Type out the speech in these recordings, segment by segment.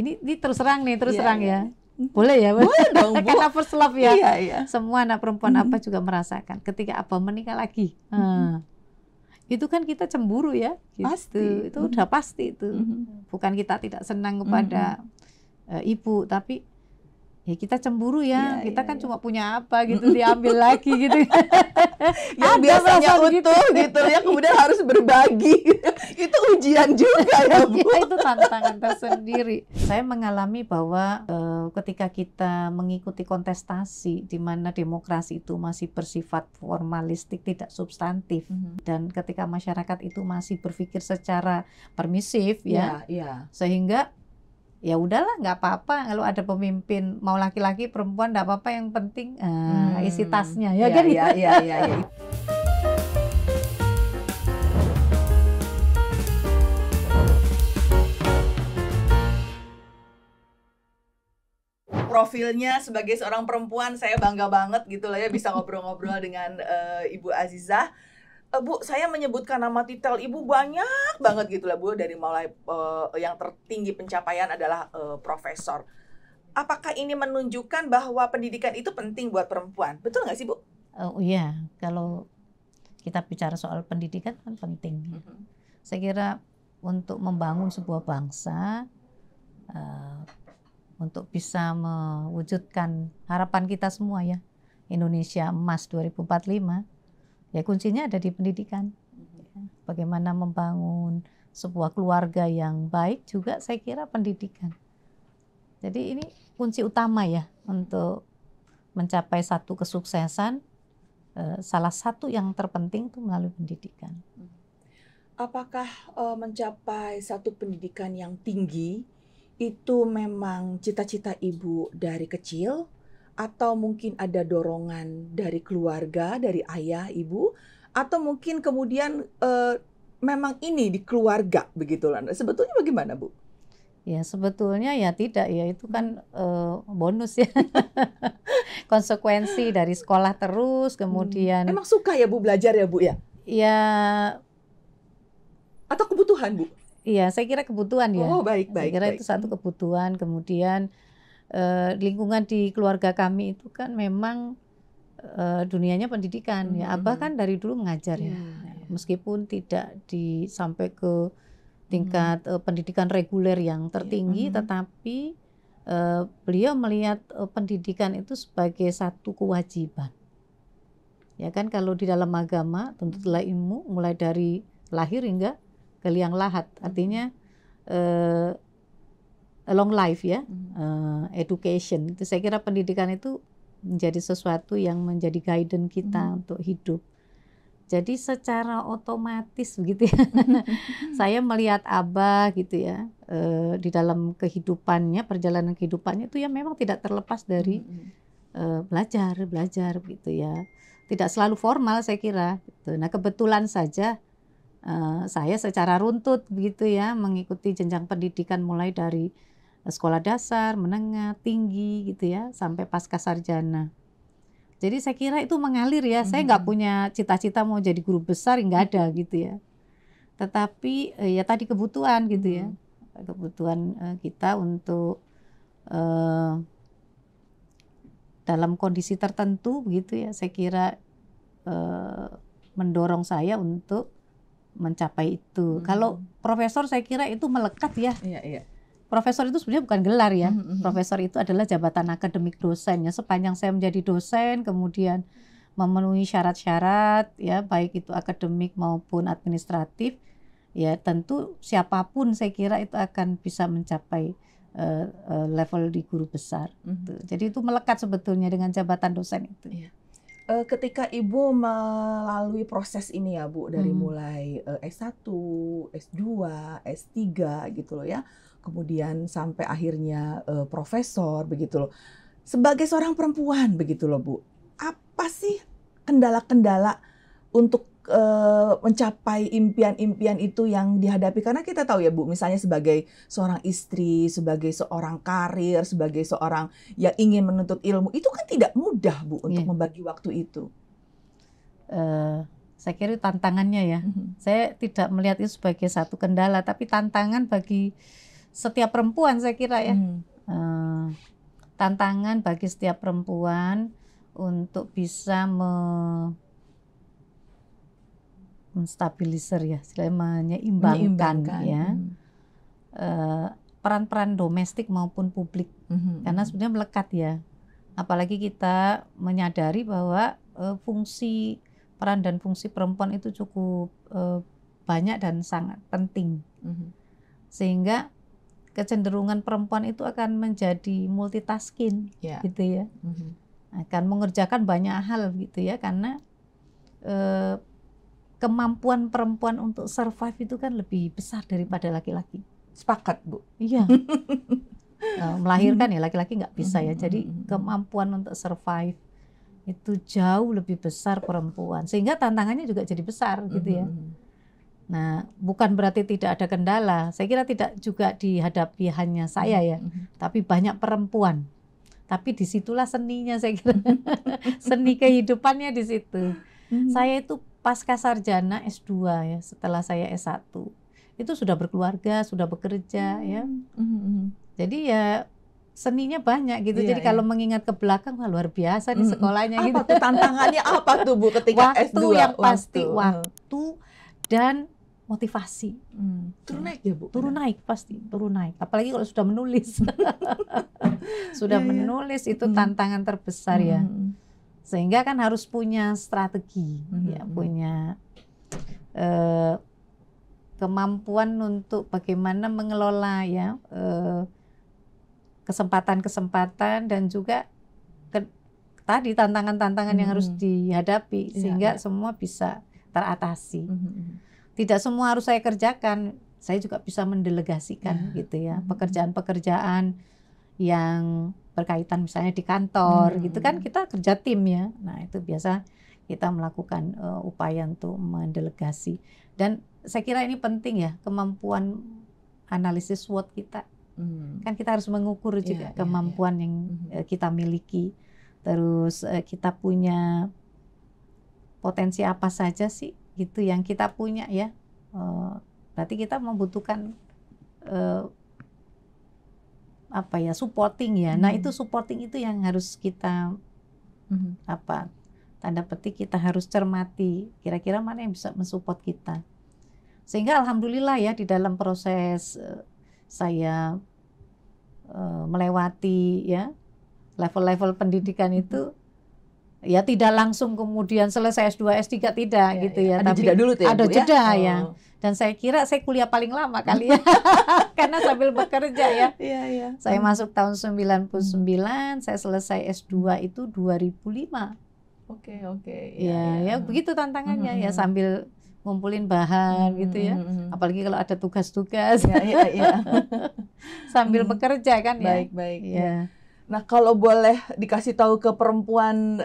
ini terus terang nih, terus Iya, terang iya. ya. Boleh ya? Boleh dong, Bu. Karena first love ya. Iya, iya. Semua anak perempuan Abah juga merasakan. Ketika Abah menikah lagi, itu kan kita cemburu ya. Gitu. Pasti. Itu udah pasti itu. Bukan kita tidak senang kepada ibu, tapi ya kita cemburu ya. Iya, Kita iya, kan iya. cuma punya apa gitu, diambil lagi gitu. Yang Ada biasanya perasaan utuh gitu ya, kemudian harus berbagi. Itu ujian juga ya, Bu. Ya, itu tantangan tersendiri. Saya mengalami bahwa ketika kita mengikuti kontestasi di mana demokrasi itu masih bersifat formalistik, tidak substantif, dan ketika masyarakat itu masih berpikir secara permisif ya, sehingga ya udahlah nggak apa-apa kalau ada pemimpin mau laki-laki perempuan nggak apa-apa, yang penting isi tasnya ya kan. Iya. Profilnya sebagai seorang perempuan, saya bangga banget gitu lah ya bisa ngobrol-ngobrol dengan Ibu Azizah. Bu, saya menyebutkan nama titel Ibu banyak banget gitu lah, Bu, dari mulai yang tertinggi pencapaian adalah profesor. Apakah ini menunjukkan bahwa pendidikan itu penting buat perempuan? Betul nggak sih, Bu? Oh iya, kalau kita bicara soal pendidikan kan penting. Saya kira untuk membangun sebuah bangsa, untuk bisa mewujudkan harapan kita semua ya, Indonesia Emas 2045, ya kuncinya ada di pendidikan. Bagaimana membangun sebuah keluarga yang baik juga saya kira pendidikan. Jadi ini kunci utama ya untuk mencapai satu kesuksesan. Salah satu yang terpenting itu melalui pendidikan. Apakah mencapai satu pendidikan yang tinggi itu memang cita-cita Ibu dari kecil, atau mungkin ada dorongan dari keluarga, dari ayah Ibu, atau mungkin kemudian memang ini di keluarga begitu lah? Sebetulnya bagaimana, Bu? Ya sebetulnya ya tidak ya, itu kan bonus ya. Konsekuensi dari sekolah terus, kemudian emang suka ya Bu belajar ya, Bu ya? Ya atau kebutuhan, Bu? Iya, saya kira kebutuhan ya. Oh, baik. Saya kira itu satu kebutuhan. Kemudian lingkungan di keluarga kami itu kan memang dunianya pendidikan ya. Abah kan dari dulu mengajar ya. Meskipun tidak sampai ke tingkat pendidikan reguler yang tertinggi, tetapi beliau melihat pendidikan itu sebagai satu kewajiban. Ya kan, kalau di dalam agama tuntutlah ilmu mulai dari lahir hingga ke liang lahat. Artinya long life ya, education. Itu saya kira pendidikan itu menjadi sesuatu yang menjadi guidance kita untuk hidup. Jadi secara otomatis begitu ya, saya melihat Abah gitu ya, di dalam kehidupannya, perjalanan kehidupannya itu ya memang tidak terlepas dari belajar gitu ya. Tidak selalu formal saya kira. Gitu. Nah kebetulan saja saya secara runtut begitu ya mengikuti jenjang pendidikan mulai dari sekolah dasar, menengah, tinggi gitu ya sampai pasca sarjana. Jadi saya kira itu mengalir ya. Saya nggak punya cita-cita mau jadi guru besar, nggak ada gitu ya. Tetapi ya tadi kebutuhan gitu ya, kebutuhan kita untuk dalam kondisi tertentu begitu ya. Saya kira mendorong saya untuk mencapai itu. Kalau profesor saya kira itu melekat ya. Profesor itu sebenarnya bukan gelar ya. Profesor itu adalah jabatan akademik dosen ya. Sepanjang saya menjadi dosen, kemudian memenuhi syarat-syarat ya, baik itu akademik maupun administratif, ya tentu siapapun saya kira itu akan bisa mencapai level di guru besar. Jadi itu melekat sebetulnya dengan jabatan dosen itu. Ketika Ibu melalui proses ini ya Bu, dari mulai S1, S2, S3 gitu loh ya, kemudian sampai akhirnya profesor begitu loh. Sebagai seorang perempuan begitu loh Bu, apa sih kendala-kendala untuk mencapai impian-impian itu yang dihadapi? Karena kita tahu ya Bu, misalnya sebagai seorang istri, sebagai seorang karir, sebagai seorang yang ingin menuntut ilmu, itu kan tidak mudah Bu untuk membagi waktu itu. Saya kira tantangannya ya. Saya tidak melihat itu sebagai satu kendala, tapi tantangan bagi setiap perempuan saya kira ya. Tantangan bagi setiap perempuan untuk bisa menstabilisir ya, menyeimbangkan ya peran-peran domestik maupun publik, karena sebenarnya melekat ya. Apalagi kita menyadari bahwa peran dan fungsi perempuan itu cukup banyak dan sangat penting, sehingga kecenderungan perempuan itu akan menjadi multitasking, gitu ya, akan mengerjakan banyak hal gitu ya, karena kemampuan perempuan untuk survive itu kan lebih besar daripada laki-laki. Sepakat, Bu. Iya. Melahirkan ya laki-laki nggak bisa ya. Jadi kemampuan untuk survive itu jauh lebih besar perempuan. Sehingga tantangannya juga jadi besar gitu ya. Nah, bukan berarti tidak ada kendala. Saya kira tidak juga dihadapi hanya saya ya. Tapi banyak perempuan. Tapi disitulah seninya saya kira. Seni kehidupannya di situ. Saya itu pasca sarjana S2 ya, setelah saya S1 itu sudah berkeluarga, sudah bekerja ya. Jadi ya seninya banyak gitu. Jadi kalau mengingat ke belakang wah luar biasa nih sekolahnya. Apa tuh tantangannya apa tuh Bu ketika waktu S2? Yang pasti waktu dan motivasi. Turun naik ya Bu? Turun naik pasti, turun naik. Apalagi kalau sudah menulis. Sudah menulis itu tantangan terbesar ya. Sehingga kan harus punya strategi, ya, punya kemampuan untuk bagaimana mengelola ya kesempatan-kesempatan dan juga tadi tantangan-tantangan yang harus dihadapi sehingga semua bisa teratasi. Tidak semua harus saya kerjakan, saya juga bisa mendelegasikan gitu ya, pekerjaan-pekerjaan yang berkaitan misalnya di kantor gitu kan, kita kerja tim ya. Nah itu biasa kita melakukan upaya untuk mendelegasi. Dan saya kira ini penting ya, kemampuan analisis SWOT kita. Kan kita harus mengukur juga kemampuan yang kita miliki. Terus kita punya potensi apa saja sih gitu yang kita punya ya. Berarti kita membutuhkan supporting ya. Nah itu supporting itu yang harus kita tanda petik kita harus cermati kira-kira mana yang bisa mensupport kita. Sehingga alhamdulillah ya di dalam proses saya melewati ya level-level pendidikan itu ya tidak langsung kemudian selesai S2 S3 tidak gitu ya. Ada tapi jeda dulu tuh ya, ada Bu, jeda ya. ya. Dan saya kira saya kuliah paling lama kali ya. Karena sambil bekerja ya. Saya masuk tahun 99, saya selesai S2 itu 2005. Oke. Ya begitu tantangannya ya, sambil ngumpulin bahan gitu ya. Apalagi kalau ada tugas-tugas. Sambil bekerja kan ya. Baik. Ya. Nah, kalau boleh dikasih tahu ke perempuan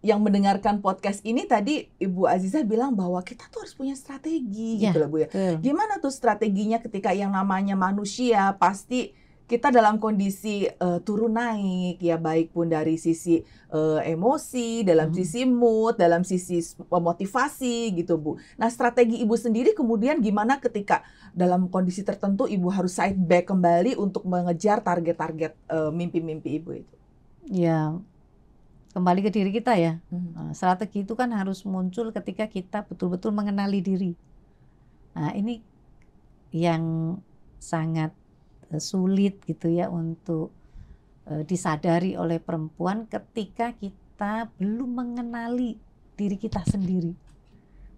yang mendengarkan podcast ini, tadi Ibu Azizah bilang bahwa kita tuh harus punya strategi gitu loh Bu ya. Gimana tuh strateginya ketika yang namanya manusia pasti kita dalam kondisi turun naik ya, baik pun dari sisi emosi, dalam sisi mood, dalam sisi motivasi gitu Bu. Nah strategi Ibu sendiri kemudian gimana ketika dalam kondisi tertentu Ibu harus side back kembali untuk mengejar target-target mimpi-mimpi Ibu itu? Ya kembali ke diri kita ya. Strategi itu kan harus muncul ketika kita betul-betul mengenali diri. Nah ini yang sangat sulit gitu ya untuk disadari oleh perempuan ketika kita belum mengenali diri kita sendiri,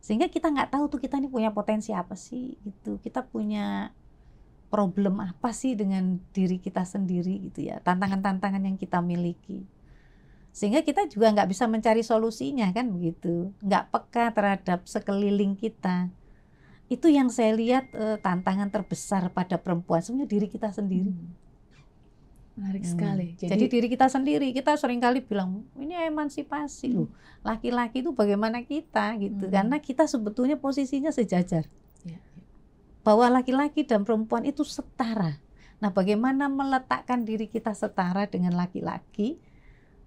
sehingga kita nggak tahu tuh kita ini punya potensi apa sih gitu, kita punya problem apa sih dengan diri kita sendiri gitu ya, tantangan-tantangan yang kita miliki, sehingga kita juga nggak bisa mencari solusinya kan begitu, nggak peka terhadap sekeliling kita. Itu yang saya lihat tantangan terbesar pada perempuan, sebenarnya diri kita sendiri. Menarik sekali. Jadi diri kita sendiri, kita seringkali bilang ini emansipasi loh. Laki-laki itu bagaimana kita gitu, karena kita sebetulnya posisinya sejajar. Bahwa laki-laki dan perempuan itu setara. Nah, bagaimana meletakkan diri kita setara dengan laki-laki,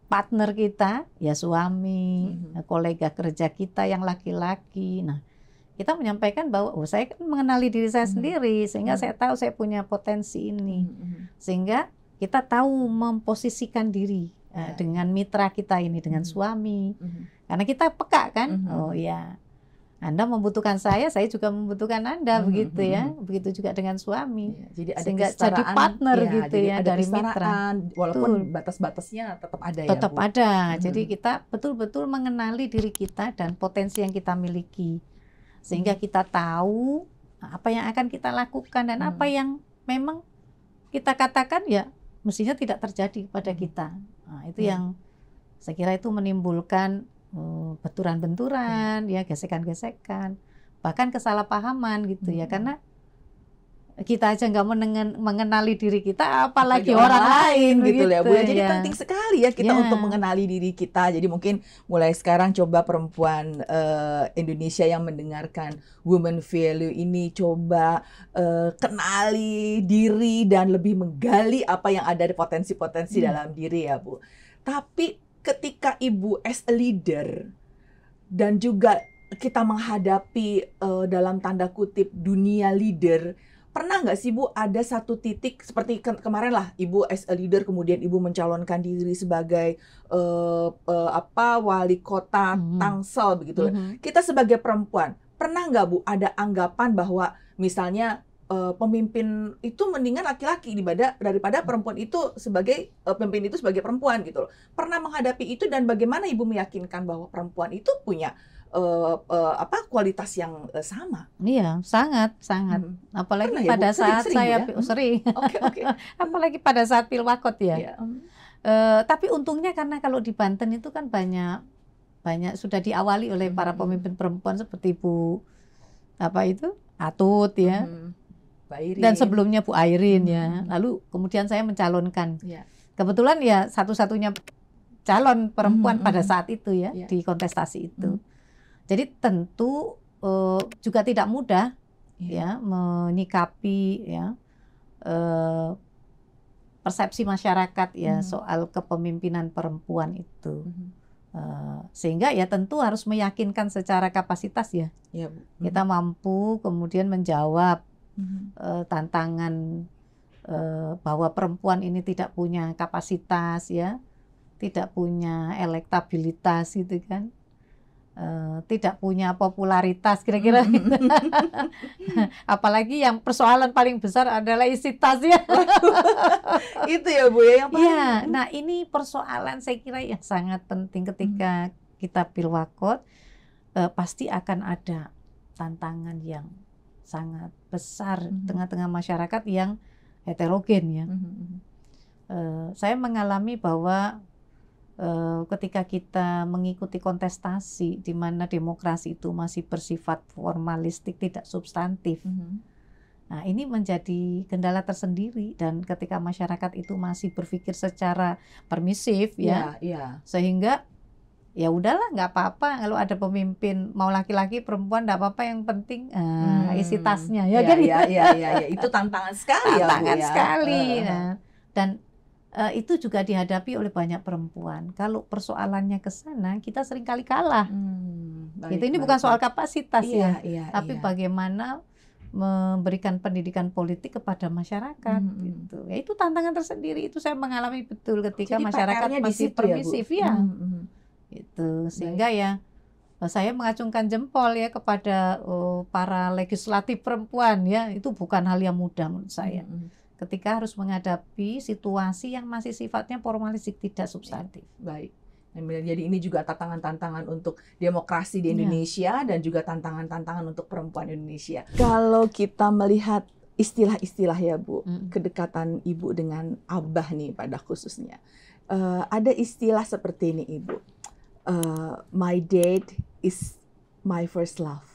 partner kita, ya suami, kolega kerja kita yang laki-laki. Nah, kita menyampaikan bahwa saya kan mengenali diri saya sendiri, sehingga saya tahu saya punya potensi ini, sehingga kita tahu memposisikan diri dengan mitra kita ini, dengan suami, karena kita peka kan, oh ya, Anda membutuhkan saya juga membutuhkan Anda, begitu ya, begitu juga dengan suami, jadi ada sehingga jadi partner gitu ya, ada dari mitra, walaupun batas-batasnya tetap ada ya, tetap Bu? ada. Jadi kita betul-betul mengenali diri kita dan potensi yang kita miliki, sehingga kita tahu apa yang akan kita lakukan dan apa yang memang kita katakan ya mestinya tidak terjadi pada kita. Nah, itu yang saya kira itu menimbulkan benturan-benturan, ya, gesekan-gesekan, bahkan kesalahpahaman gitu ya, karena kita aja nggak mengenali diri kita, apalagi orang lain gitu ya, Bu. Jadi ya. penting sekali ya kita untuk mengenali diri kita. Jadi mungkin mulai sekarang coba perempuan Indonesia yang mendengarkan Women Value ini coba kenali diri dan lebih menggali apa yang ada di potensi-potensi dalam diri ya, Bu. Tapi ketika Ibu as a leader dan juga kita menghadapi dalam tanda kutip dunia leader, pernah nggak sih Bu ada satu titik seperti kemarin lah Ibu as a leader kemudian Ibu mencalonkan diri sebagai wali kota Tangsel begitu. Kita sebagai perempuan pernah nggak Bu ada anggapan bahwa misalnya pemimpin itu mendingan laki-laki daripada perempuan itu sebagai pemimpin itu sebagai perempuan gitu loh. Pernah menghadapi itu dan bagaimana Ibu meyakinkan bahwa perempuan itu punya kualitas yang sama? Iya, sangat. Apalagi Pernah ya, pada Bu? saat Sering, saya Bu, ya? sering. Oke. Apalagi pada saat pilwakot ya. Tapi untungnya karena kalau di Banten itu kan banyak sudah diawali oleh para pemimpin perempuan seperti Bu Atut ya. Dan sebelumnya Bu Airin ya. Lalu kemudian saya mencalonkan. Kebetulan ya satu-satunya calon perempuan pada saat itu ya di kontestasi itu. Jadi tentu juga tidak mudah ya menyikapi ya persepsi masyarakat ya soal kepemimpinan perempuan itu. Sehingga ya tentu harus meyakinkan secara kapasitas ya. Kita mampu kemudian menjawab tantangan bahwa perempuan ini tidak punya kapasitas ya, tidak punya elektabilitas gitu kan, tidak punya popularitas kira-kira gitu. Apalagi yang persoalan paling besar adalah isi tas ya. Itu ya Bu ya yang paling. Ya, nah ini persoalan saya kira yang sangat penting ketika kita pilwakot, pasti akan ada tantangan yang sangat besar tengah-tengah masyarakat yang heterogen ya. Saya mengalami bahwa ketika kita mengikuti kontestasi di mana demokrasi itu masih bersifat formalistik, tidak substantif. Nah, ini menjadi kendala tersendiri dan ketika masyarakat itu masih berpikir secara permisif ya. Sehingga ya udahlah nggak apa-apa kalau ada pemimpin mau laki-laki perempuan nggak apa-apa yang penting isi tasnya ya kan itu tantangan sekali sekali dan itu juga dihadapi oleh banyak perempuan. Kalau persoalannya ke sana kita sering kali kalah. Ini bukan soal kapasitas tapi bagaimana memberikan pendidikan politik kepada masyarakat gitu. Ya itu tantangan tersendiri, itu saya mengalami betul ketika masyarakat masih permisif ya. Itu sehingga ya saya mengacungkan jempol ya kepada para legislatif perempuan ya, itu bukan hal yang mudah menurut saya. Ketika harus menghadapi situasi yang masih sifatnya formalistik tidak substantif. Baik. Jadi ini juga tantangan-tantangan untuk demokrasi di Indonesia dan juga tantangan-tantangan untuk perempuan Indonesia. Kalau kita melihat istilah-istilah ya Bu, kedekatan Ibu dengan Abah nih pada khususnya. Ada istilah seperti ini Ibu. My dad is my first love.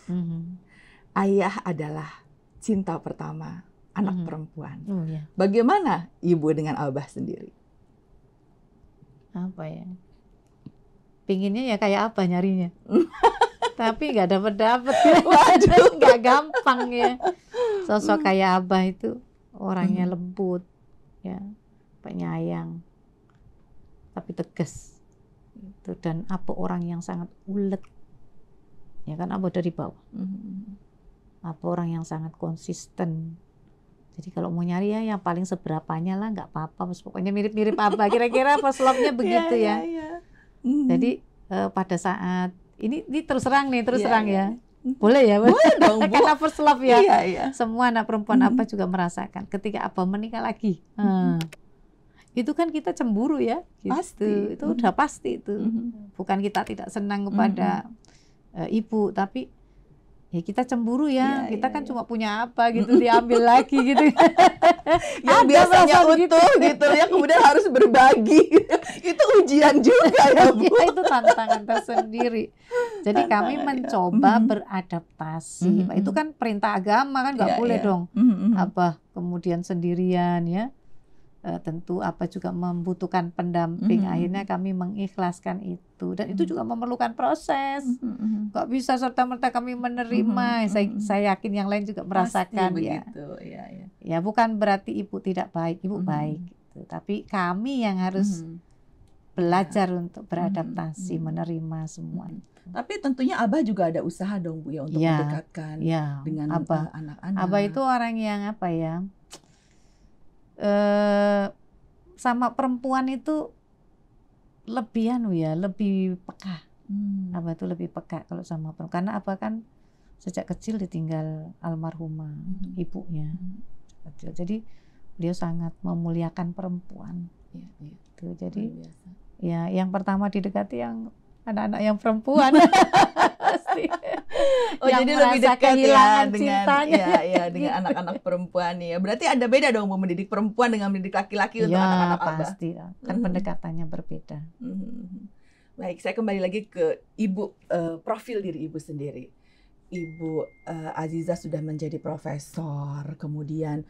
Ayah adalah cinta pertama anak perempuan. Bagaimana Ibu dengan Abah sendiri? Apa ya? Pinginnya ya kayak apa nyarinya? Tapi nggak dapet nggak gampang ya. Sosok kayak Abah itu orangnya lembut, ya, penyayang, tapi tegas. Dan apa orang yang sangat ulet ya kan, apa dari bawah. Apa orang yang sangat konsisten. Jadi kalau mau nyari ya yang paling seberapanya lah, nggak apa-apa, pokoknya mirip-mirip apa, kira-kira first love-nya begitu ya. Jadi pada saat ini terus terang ya. Boleh ya? Boleh dong, Bu. Karena first love ya. Iya. Semua anak perempuan apa juga merasakan. Ketika Abah menikah lagi, itu kan kita cemburu ya. Gitu. Pasti. Itu udah pasti itu. Bukan kita tidak senang kepada ibu, tapi ya kita cemburu ya. Kita kan cuma punya apa gitu, diambil lagi gitu. Yang biasanya utuh gitu ya, kemudian harus berbagi. Itu ujian juga ya, Bu. Ya, itu tantangan tersendiri. Jadi kami mencoba beradaptasi. Itu kan perintah agama kan, nggak boleh dong Abah kemudian sendirian ya. Tentu apa juga membutuhkan pendamping. Akhirnya kami mengikhlaskan itu, dan itu juga memerlukan proses. Gak bisa serta-merta kami menerima. Saya yakin yang lain juga merasakan. Pasti ya. Begitu. Ya bukan berarti ibu tidak baik, ibu baik. Gitu. Tapi kami yang harus belajar untuk beradaptasi, menerima semua. Tapi tentunya Abah juga ada usaha dong, Bu, ya, untuk mendekatkan dengan anak-anak. Abah itu orang yang apa ya? Sama perempuan itu lebih peka. Abah itu lebih peka kalau sama perempuan, karena Abah kan sejak kecil ditinggal almarhumah ibunya. Jadi beliau sangat memuliakan perempuan. Jadi ya yang pertama didekati yang anak-anak yang perempuan. Pasti. Yang jadi lebih dekat ya dengan gitu. anak-anak perempuan ya. Berarti ada beda dong mendidik perempuan dengan mendidik laki-laki untuk anak-anak Abah. Pasti kan pendekatannya berbeda. Baik, saya kembali lagi ke Ibu, profil diri Ibu sendiri. Ibu Aziza sudah menjadi profesor, kemudian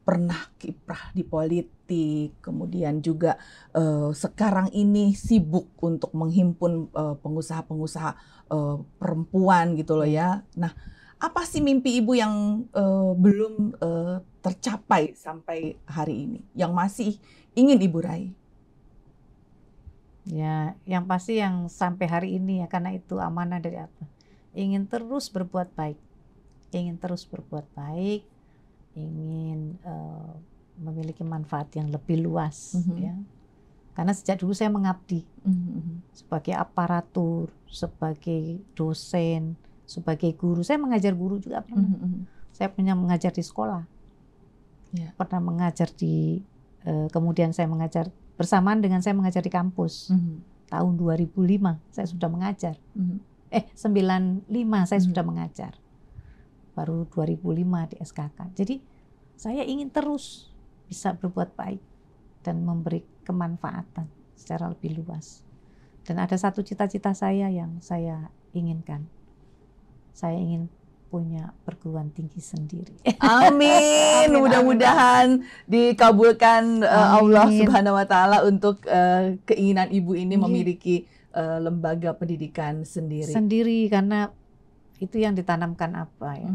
pernah kiprah di politik, kemudian juga sekarang ini sibuk untuk menghimpun pengusaha-pengusaha perempuan gitu loh ya. Nah, apa sih mimpi Ibu yang belum tercapai sampai hari ini, yang masih ingin Ibu raih? Ya, yang pasti yang sampai hari ini ya, karena itu amanah dari Abah. Ingin terus berbuat baik, ingin memiliki manfaat yang lebih luas ya. Karena sejak dulu saya mengabdi sebagai aparatur, sebagai dosen, sebagai guru. Saya mengajar guru juga pernah. Saya punya mengajar di sekolah, pernah mengajar di kemudian saya mengajar bersamaan dengan saya mengajar di kampus. Tahun 2005 saya sudah mengajar. 95 saya sudah mengajar. Baru 2005 di SKK. Jadi saya ingin terus bisa berbuat baik dan memberi kemanfaatan secara lebih luas. Dan ada satu cita-cita saya yang saya inginkan. Saya ingin punya perguruan tinggi sendiri. Amin. Mudah-mudahan dikabulkan Allah Subhanahu wa taala untuk keinginan Ibu ini memiliki lembaga pendidikan sendiri. Karena itu yang ditanamkan apa ya.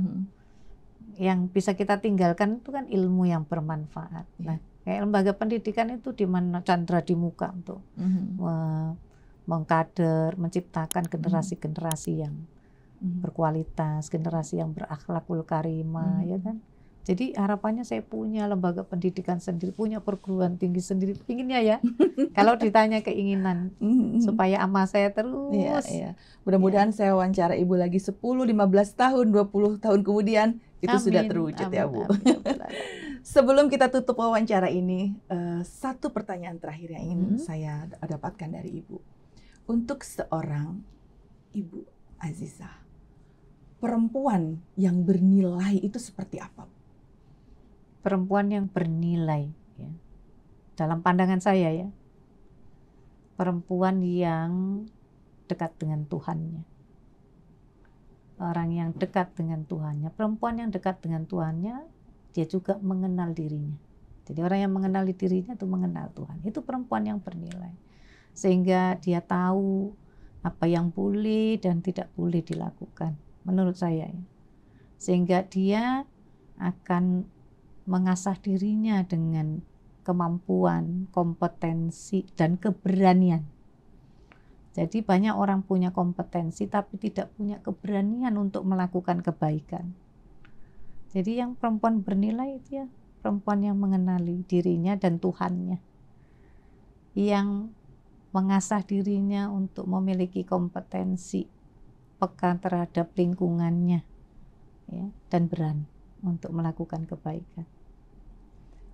Yang bisa kita tinggalkan itu kan ilmu yang bermanfaat. Nah, kayak lembaga pendidikan itu di mana candra di muka untuk mengkader, menciptakan generasi-generasi yang berkualitas, generasi yang berakhlakul karimah, ya kan. Jadi harapannya saya punya lembaga pendidikan sendiri, punya perguruan tinggi sendiri, pinginnya ya. Kalau ditanya keinginan supaya ama saya terus. Mudah-mudahan saya wawancara Ibu lagi 10, 15 tahun, 20 tahun kemudian itu sudah terwujud ya, Bu. Sebelum kita tutup wawancara ini, satu pertanyaan terakhir yang ingin saya dapatkan dari Ibu. Untuk seorang Ibu Aziza, perempuan yang bernilai itu seperti apa? Perempuan yang bernilai ya. Dalam pandangan saya ya, perempuan yang dekat dengan Tuhannya. Orang yang dekat dengan Tuhannya, perempuan yang dekat dengan Tuhannya, dia juga mengenal dirinya. Jadi orang yang mengenali dirinya itu mengenal Tuhan. Itu perempuan yang bernilai. Sehingga dia tahu apa yang boleh dan tidak boleh dilakukan, menurut saya ya. Sehingga dia akan mengasah dirinya dengan kemampuan, kompetensi, dan keberanian. Jadi banyak orang punya kompetensi tapi tidak punya keberanian untuk melakukan kebaikan. Jadi yang perempuan bernilai itu ya perempuan yang mengenali dirinya dan Tuhannya, yang mengasah dirinya untuk memiliki kompetensi, peka terhadap lingkungannya, ya, dan berani untuk melakukan kebaikan.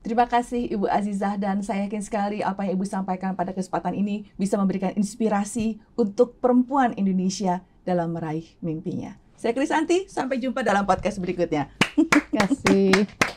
Terima kasih Ibu Azizah, dan saya yakin sekali apa yang Ibu sampaikan pada kesempatan ini bisa memberikan inspirasi untuk perempuan Indonesia dalam meraih mimpinya. Saya Krisanti, sampai jumpa dalam podcast berikutnya. Terima kasih.